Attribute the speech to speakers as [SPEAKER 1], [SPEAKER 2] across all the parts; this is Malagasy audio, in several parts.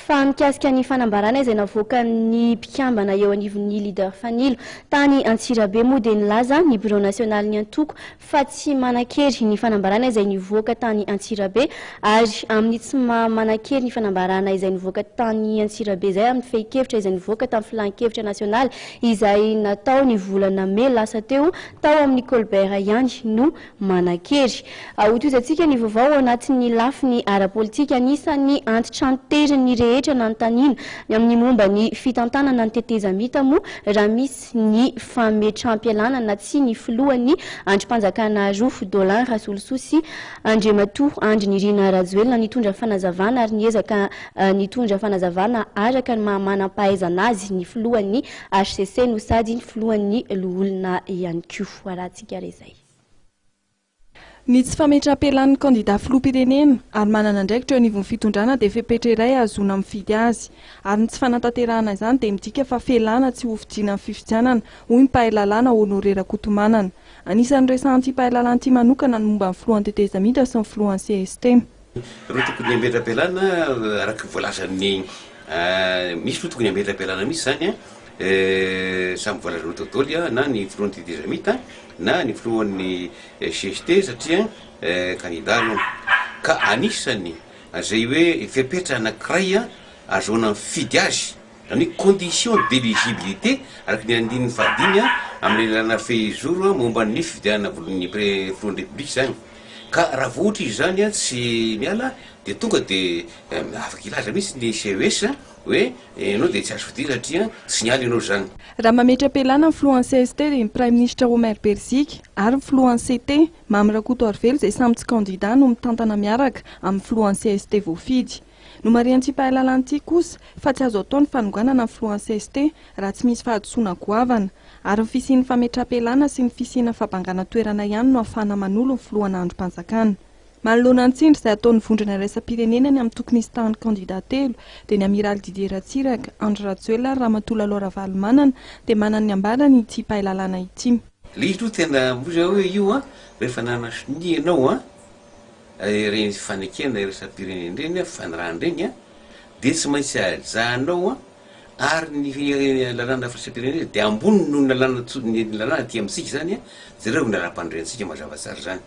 [SPEAKER 1] fa mikasika ny fanambarana izay navoaka ny mpikambana eo anivon'ny leader fanilo tany Antsirabe moa dia nilaza ny bureau national ny antoko fa tsy manakery ny fanambarana izay nivoaka tany Antsirabe ary amin'ny tsy manakery ny fanambarana izay nivoaka tany Antsirabe izay amin'ny fehi-kevitra izay nivoaka tamin'ny filan-kevitra nasional izay natao ny volana May lasa teo tao amin'ny Colbert ihany no manakery. Hotoizantsika ny vaovao anatin'ny lafiny ara-politika anisan'ny antitranteriny rehetra nanontaniana amin'ny momba ny fitantanana ny tetezamita moa raha misy ny fametraham-pialana na tsy ny filohan'ny andrim-panjakana roa Dolin Rasolosoa sy Andry Rajoelina nitondra fanazavana ary niezaka nitondra fanazavana araka ny maha mpahaizana azy ny filohan'ny HCC no sady ny filohan'ny olona ihany koa arahantsika rezay.
[SPEAKER 2] Ny tsy fametraham-pialan'ny candidat filoham-pirenena ary manana andraikitra eo anivon'ny fitondrana dia fepetra iray azona mifidy azy ary ny tsy fanantanterahana izany dia midika fa fialana tsy hofidiana amin'ny fifidianana hoy ny mpahay lalana Honoré Rakotomanana. Anisan'ny resan'ity mpahay lalana ity manokana ny momba ny filohan'ny tetezamita sy ny filohan'ny CST.
[SPEAKER 3] Ireo tokony hametra-pialana araka voalazan'ny misy lo tokony hametra-pialana misy zany samy voalazan'ny totoly na ny filohan'ny tetezamita na ny filohan'ny CST satria candidat io ka anisany zay hoe fepetra anankiray azona mifidy azy zany hoe condition d'éligibilité araka ny andininy fahadiny amin'ny lalana fehizoro momba ny fifidianana volon'ny filohan'ny république zany. Ka raha vohatra izy zany tsy miala dia tonga dia afaka ilaza mihitsy ny CES hoe ianao dia tsy azo fidia satria tsy niala ianao zany.
[SPEAKER 2] Raha mametra-pialana ny filohan'ny CST dia ny prime ministre Honoré ary ny filohan'ny CT Mamy Rakotomanana izay samy tsy candidat no mitantana miaraka amin'ny filohan'ny CST voafidy. No marian'ity mpahay lalana ity kosa fa tsy azo atao ny fanonganana amin'ny filohan'ny CST raha tsy misy fahadisoana goavana ary ny fisian'ny fametra-pialana sy ny fisiana fabangana toerana ihany no ahafana manolo ny filohana andrim-panjakana. Manoloana ny tsindry izay ataon'ny vondrona iraisam-pirenena ny amin'ny tokony hitan'ny candidat telo dia ny amiraly Didier Tsiraka, Andry Rajoelina ary Ramatoa Ravalmanana dia manana ny ambarany ity mpahay lalana ity.
[SPEAKER 3] Le izy tena moza hoe io rehefa nanasony ianao reny fanekena iraisam-pirenena reny fanarahany reny dia tsy maintsy ajanao ary ny lalana iraisam-pirenena dia ambony noho ny lalana aty amintsika zany zareo ny lalam-pandrentsika mazava tsara zany.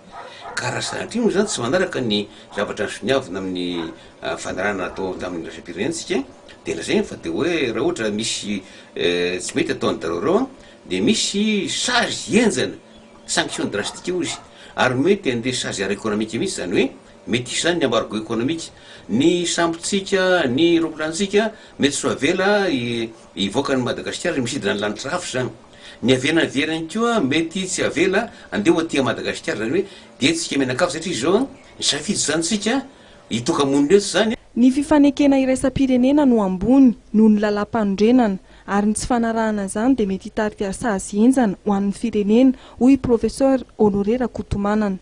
[SPEAKER 3] Ka raha sanatria moa zany tsy manaraka ny zavatra soniavina amin'ny fanarahana atao tamin'ny iraisam-pirenentsika dia lazainy fa dia hoe raha ohatra misy tsy mety ataony dareo dia misy sazy enjana sanction drastique izy ary mety andeha sazy ara-économique mihitsy zany hoe mety isy zany ny embargo économique ny sambotsika ny ropilantsika mety soavela ivoaka ny Madagasikara misidina ny lanitra hafa zany. Ny avena averany koa mety tsy avela andeha ho aty Madagasikara zany hoe dia tsika menakafo satria zao ny safidy zany tsika hitoka-monina eto zany.
[SPEAKER 2] Ny fifanekena iraisam-pirenena no ambony noho ny lalam-pandrenana ary ny tsy fanarahana zany dia mety hitarika sazy enjana ho an'ny firenena hoy profesora Honoré Rakotomanana.